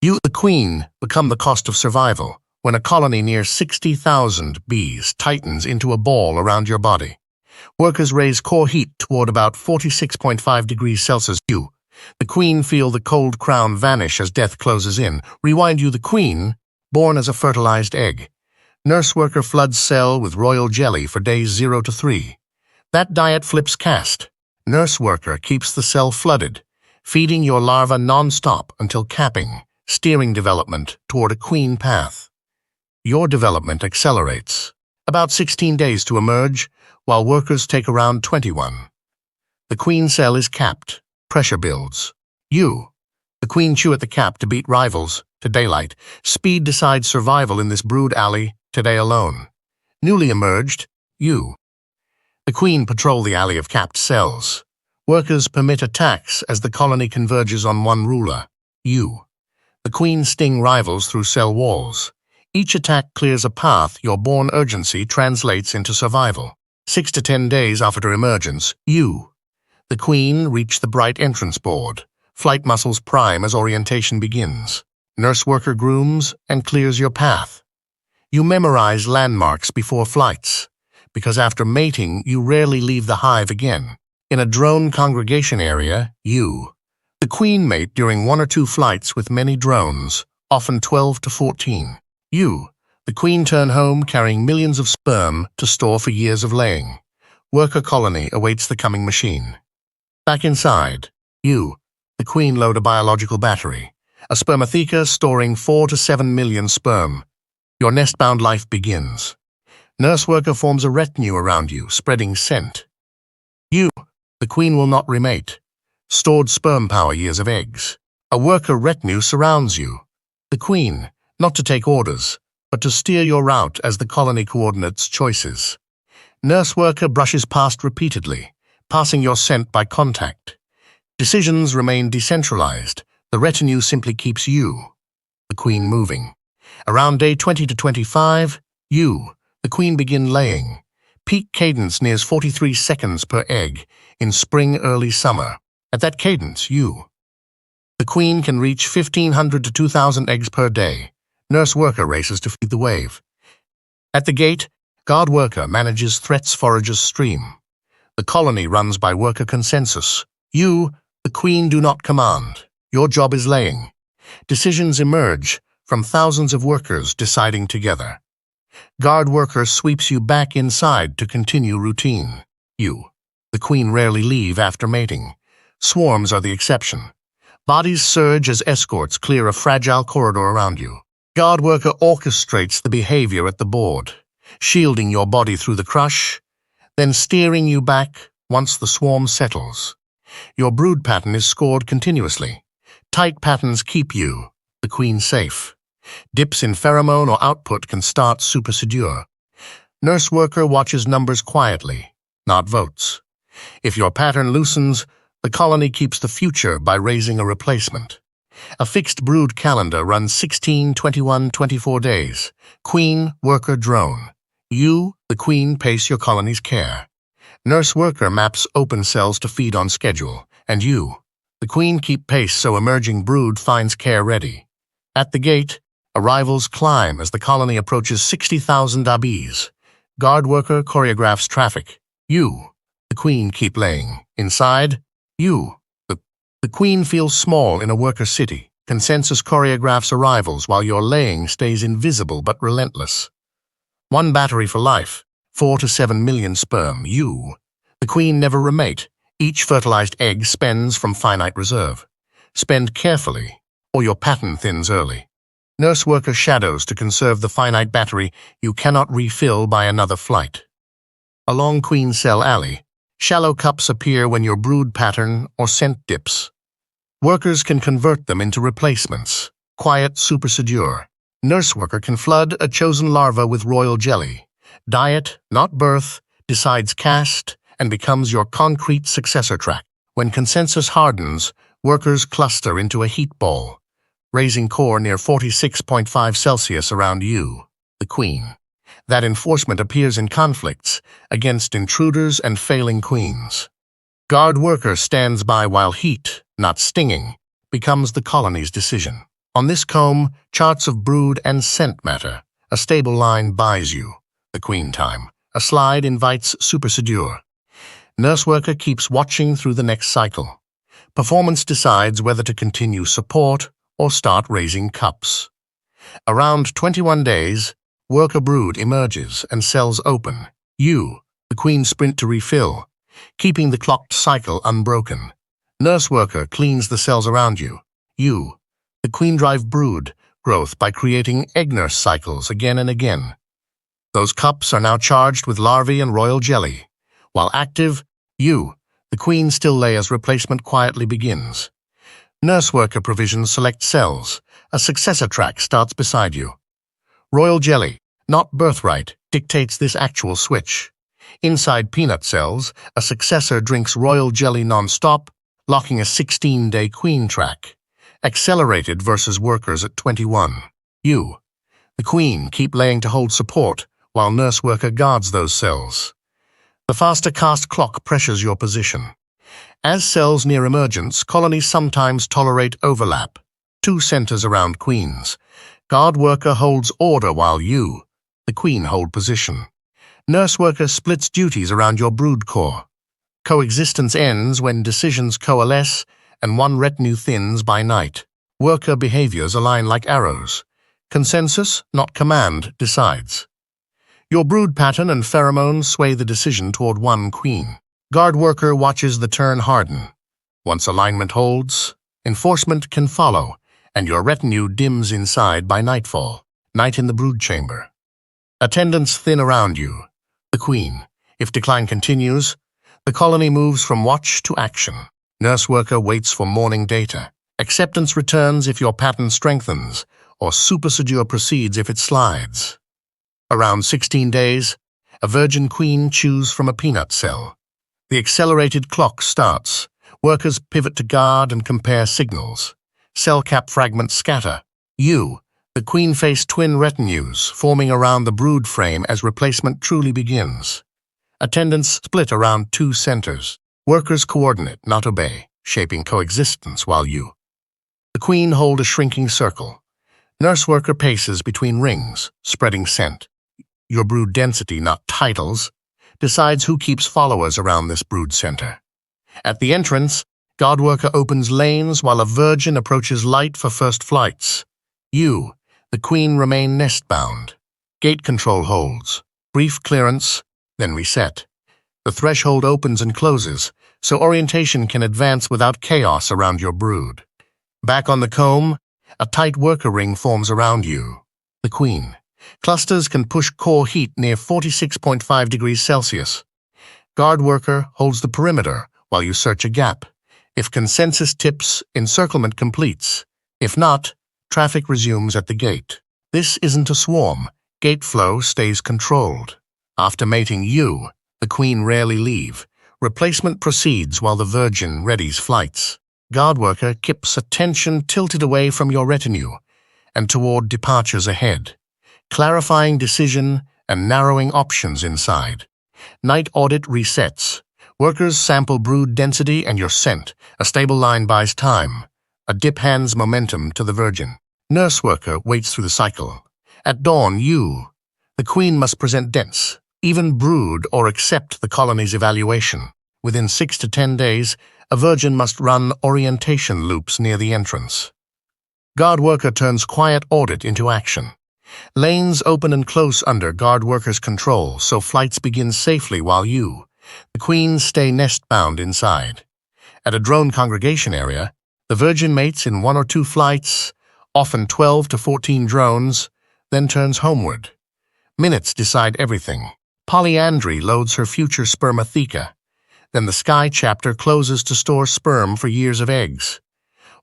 You, the queen, become the cost of survival when a colony near 60,000 bees tightens into a ball around your body. Workers raise core heat toward about 46.5 degrees Celsius. You, the queen, feel the cold crown vanish as death closes in. Rewind. You, the queen, born as a fertilized egg. Nurse worker floods cell with royal jelly for days 0 to 3. That diet flips caste. Nurse worker keeps the cell flooded, feeding your larva non-stop until capping, steering development toward a queen path. Your development accelerates. About 16 days to emerge, while workers take around 21. The queen cell is capped. Pressure builds. You, the queen, chew at the cap to beat rivals, to daylight. Speed decides survival in this brood alley, today alone. Newly emerged, you, the queen, patrol the alley of capped cells. Workers permit attacks as the colony converges on one ruler, you. The queen, sting rivals through cell walls. Each attack clears a path. Your born urgency translates into survival. 6 to 10 days after emergence, you, the queen, reach the bright entrance board. Flight muscles prime as orientation begins. Nurse worker grooms and clears your path. You memorize landmarks before flights, because after mating, you rarely leave the hive again. In a drone congregation area, you, the queen, mate during 1 or 2 flights with many drones, often 12 to 14. You, the queen, turn home carrying millions of sperm to store for years of laying. Worker colony awaits the coming machine. Back inside, you, the queen, load a biological battery, a spermatheca storing 4 to 7 million sperm. Your nest-bound life begins. Nurse worker forms a retinue around you, spreading scent. You, the queen, will not remate. Stored sperm power years of eggs. A worker retinue surrounds you. The queen, not to take orders, but to steer your route as the colony coordinates choices. Nurse worker brushes past repeatedly, passing your scent by contact. Decisions remain decentralized. The retinue simply keeps you, the queen, moving. Around day 20 to 25, you, the queen, begin laying. Peak cadence nears 43 seconds per egg in spring, early summer. At that cadence, you, the queen, can reach 1,500 to 2,000 eggs per day. Nurse worker races to feed the wave. At the gate, guard worker manages threats foragers stream. The colony runs by worker consensus. You, the queen, do not command. Your job is laying. Decisions emerge from thousands of workers deciding together. Guard worker sweeps you back inside to continue routine. You, the queen, rarely leave after mating. Swarms are the exception. Bodies surge as escorts clear a fragile corridor around you. Guard worker orchestrates the behavior at the board, shielding your body through the crush, then steering you back once the swarm settles. Your brood pattern is scored continuously. Tight patterns keep you, the queen, safe. Dips in pheromone or output can start supersedure. Nurse worker watches numbers quietly, not votes. If your pattern loosens, the colony keeps the future by raising a replacement. A fixed brood calendar runs 16, 21, 24 days. Queen, worker, drone. You, the queen, pace your colony's care. Nurse worker maps open cells to feed on schedule. And you, the queen, keep pace so emerging brood finds care ready. At the gate, arrivals climb as the colony approaches 60,000 bees. Guard worker choreographs traffic. You, the queen, keep laying. Inside, you, the queen, feels small in a worker city. Consensus choreographs arrivals while your laying stays invisible but relentless. 1 battery for life, 4 to 7 million sperm. You, the queen, never remate. Each fertilized egg spends from finite reserve. Spend carefully, or your pattern thins early. Nurse worker shadows to conserve the finite battery you cannot refill by another flight. Along queen cell alley, shallow cups appear when your brood pattern or scent dips. Workers can convert them into replacements. Quiet supersedure. Nurse worker can flood a chosen larva with royal jelly. Diet, not birth, decides caste and becomes your concrete successor track. When consensus hardens, workers cluster into a heat ball, raising core near 46.5 Celsius around you, the queen. That enforcement appears in conflicts against intruders and failing queens. Guard worker stands by while heat, not stinging, becomes the colony's decision. On this comb, charts of brood and scent matter. A stable line buys you the queen time. A slide invites supersedure. Nurse worker keeps watching through the next cycle. Performance decides whether to continue support or start raising cups. Around 21 days, worker brood emerges and cells open. You, the queen, sprint to refill, keeping the clocked cycle unbroken. Nurse worker cleans the cells around you. You, the queen, drive brood growth by creating egg nurse cycles again and again. Those cups are now charged with larvae and royal jelly. While active, you, the queen, still lay as replacement quietly begins. Nurse worker provisions select cells. A successor track starts beside you. Royal jelly, not birthright, dictates this actual switch. Inside peanut cells, a successor drinks royal jelly non-stop, locking a 16-day queen track. Accelerated versus workers at 21. You, the queen, keep laying to hold support, while nurse worker guards those cells. The faster cast clock pressures your position. As cells near emergence, colonies sometimes tolerate overlap. 2 centers around queens. Guard worker holds order while you, the queen, hold position. Nurse worker splits duties around your brood core. Coexistence ends when decisions coalesce and one retinue thins by night. Worker behaviors align like arrows. Consensus, not command, decides. Your brood pattern and pheromones sway the decision toward one queen. Guard worker watches the turn harden. Once alignment holds, enforcement can follow, and your retinue dims inside by nightfall. Night in the brood chamber. Attendants thin around you. The queen. If decline continues, the colony moves from watch to action. Nurse worker waits for morning data. Acceptance returns if your pattern strengthens, or supersedure proceeds if it slides. Around 16 days, a virgin queen chews from a peanut cell. The accelerated clock starts. Workers pivot to guard and compare signals. Cell cap fragments scatter. You, the queen, face twin retinues forming around the brood frame as replacement truly begins. Attendants split around 2 centers. Workers coordinate, not obey, shaping coexistence while you, the queen, hold a shrinking circle. Nurse worker paces between rings, spreading scent. Your brood density, not titles, decides who keeps followers around this brood center. At the entrance, guard worker opens lanes while a virgin approaches light for first flights. You, the queen, remain nest-bound. Gate control holds. Brief clearance, then reset. The threshold opens and closes, so orientation can advance without chaos around your brood. Back on the comb, a tight worker ring forms around you, the queen. Clusters can push core heat near 46.5 degrees Celsius. Guard worker holds the perimeter while you search a gap. If consensus tips, encirclement completes. If not, traffic resumes at the gate. This isn't a swarm. Gate flow stays controlled. After mating you, the queen, rarely leave. Replacement proceeds while the virgin readies flights. Guard worker keeps attention tilted away from your retinue and toward departures ahead, clarifying decision and narrowing options inside. Night audit resets. Workers sample brood density and your scent. A stable line buys time. A dip hands momentum to the virgin. Nurse worker waits through the cycle. At dawn, you, the queen, must present dense, even brood or accept the colony's evaluation. Within 6 to 10 days, a virgin must run orientation loops near the entrance. Guard worker turns quiet audit into action. Lanes open and close under guard worker's control, so flights begin safely while you, the queen, stay nest-bound inside. At a drone congregation area, the virgin mates in 1 or 2 flights, often 12 to 14 drones, then turns homeward. Minutes decide everything. Polyandry loads her future spermatheca. Then the sky chapter closes to store sperm for years of eggs.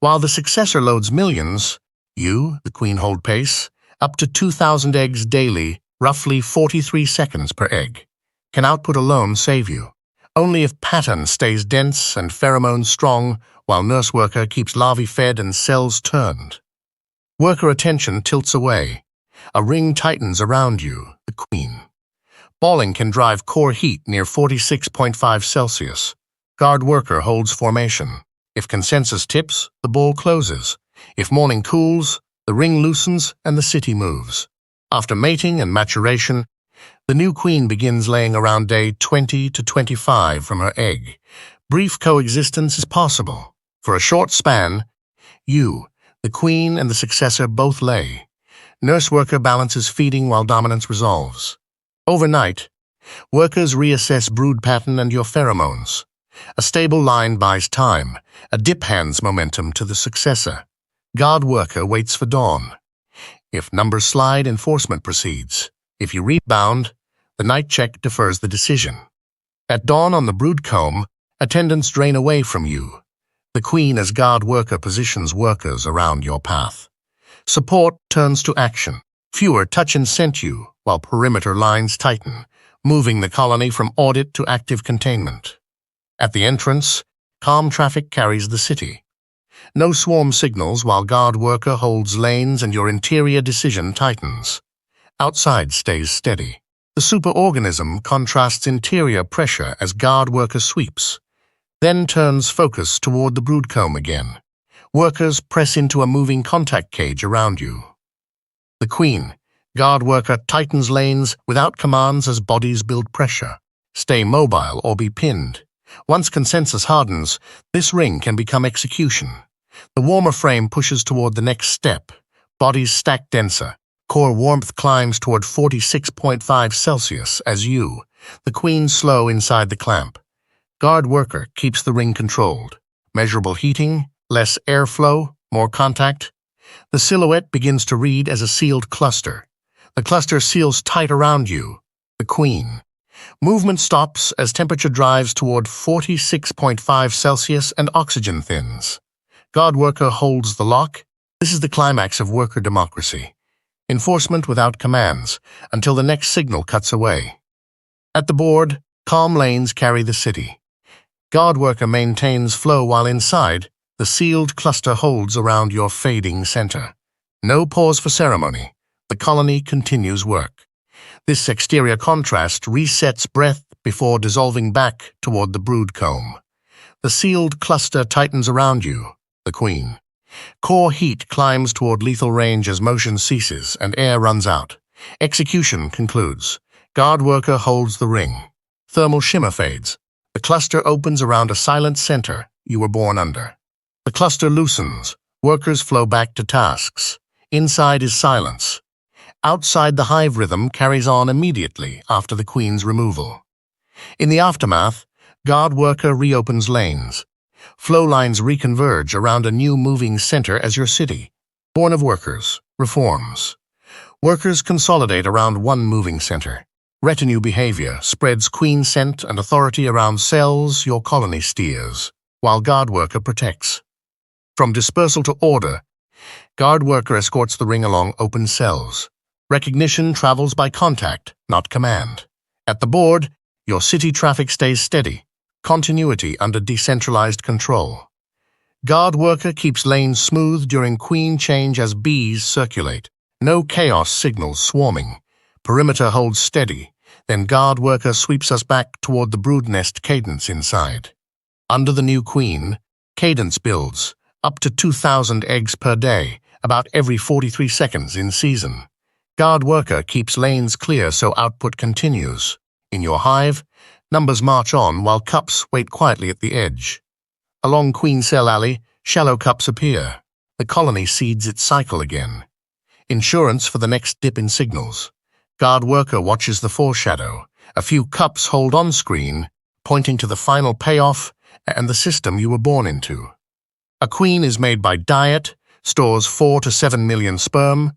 While the successor loads millions, you, the queen, hold pace. Up to 2,000 eggs daily, roughly 43 seconds per egg. Can output alone save you? Only if pattern stays dense and pheromones strong, while nurse worker keeps larvae fed and cells turned. Worker attention tilts away. A ring tightens around you, the queen. Balling can drive core heat near 46.5 Celsius. Guard worker holds formation. If consensus tips, the ball closes. If morning cools, the ring loosens and the city moves. After mating and maturation, the new queen begins laying around day 20 to 25 from her egg. Brief coexistence is possible. For a short span, you, the queen and the successor both lay. Nurse worker balances feeding while dominance resolves. Overnight, workers reassess brood pattern and your pheromones. A stable line buys time. A dip hands momentum to the successor. Guard worker waits for dawn. If numbers slide, enforcement proceeds. If you rebound, the night check defers the decision. At dawn on the brood comb, attendants drain away from you. The queen as guard worker positions workers around your path. Support turns to action. Fewer touch and scent you, while perimeter lines tighten, moving the colony from audit to active containment. At the entrance, calm traffic carries the city. No swarm signals while guard worker holds lanes and your interior decision tightens. Outside stays steady. The superorganism contrasts interior pressure as guard worker sweeps, then turns focus toward the brood comb again. Workers press into a moving contact cage around you. The queen, guard worker, tightens lanes without commands as bodies build pressure. Stay mobile or be pinned. Once consensus hardens, this ring can become execution. The warmer frame pushes toward the next step. Bodies stack denser. Core warmth climbs toward 46.5 Celsius as you, the queen, slow inside the clamp. Guard worker keeps the ring controlled. Measurable heating, less airflow, more contact. The silhouette begins to read as a sealed cluster. The cluster seals tight around you, the queen. Movement stops as temperature drives toward 46.5 Celsius and oxygen thins. Guard worker holds the lock. This is the climax of worker democracy. Enforcement without commands, until the next signal cuts away. At the board, calm lanes carry the city. Guard worker maintains flow while inside, the sealed cluster holds around your fading center. No pause for ceremony. The colony continues work. This exterior contrast resets breath before dissolving back toward the brood comb. The sealed cluster tightens around you, the queen. Core heat climbs toward lethal range as motion ceases and air runs out. Execution concludes. Guard worker holds the ring. Thermal shimmer fades. The cluster opens around a silent center you were born under. The cluster loosens. Workers flow back to tasks. Inside is silence. Outside, the hive rhythm carries on immediately after the queen's removal. In the aftermath, guard worker reopens lanes. Flow lines reconverge around a new moving center as your city, born of workers, reforms. Workers consolidate around one moving center. Retinue behavior spreads queen scent and authority around cells your colony steers, while guard worker protects. From dispersal to order, guard worker escorts the ring along open cells. Recognition travels by contact, not command. At the board, your city traffic stays steady. Continuity under decentralized control. Guard worker keeps lanes smooth during queen change as bees circulate. No chaos signals swarming. Perimeter holds steady. Then guard worker sweeps us back toward the brood nest cadence inside. Under the new queen, cadence builds, up to 2,000 eggs per day, about every 43 seconds in season. Guard worker keeps lanes clear so output continues. In your hive, numbers march on while cups wait quietly at the edge. Along Queen Cell Alley, shallow cups appear. The colony seeds its cycle again. Insurance for the next dip in signals. Guard worker watches the foreshadow. A few cups hold on screen, pointing to the final payoff and the system you were born into. A queen is made by diet, stores 4 to 7 million sperm,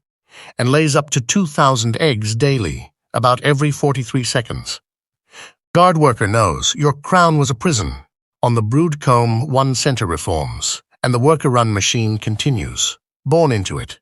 and lays up to 2,000 eggs daily, about every 43 seconds. Guard worker knows your crown was a prison. On the brood comb, one center reforms, and the worker-run machine continues, born into it.